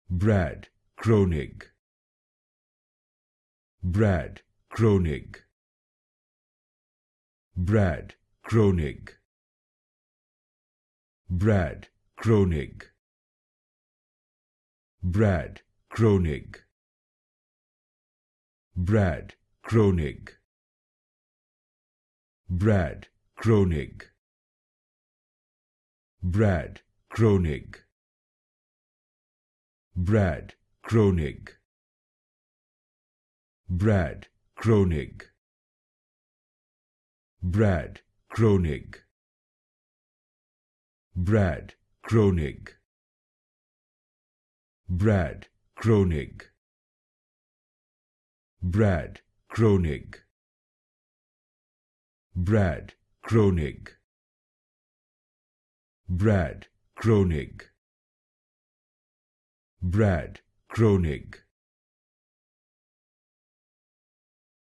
Brad Kroenig, Brad Kroenig, Brad Kroenig, Brad Kroenig, Brad Kroenig, Brad Kroenig, Brad Kroenig, Brad Kroenig, Brad Kroenig, Brad Kroenig, Brad Kroenig, Brad Kroenig, Brad Kroenig, Brad Kroenig, Brad Kroenig, Brad Kroenig, Brad Kroenig,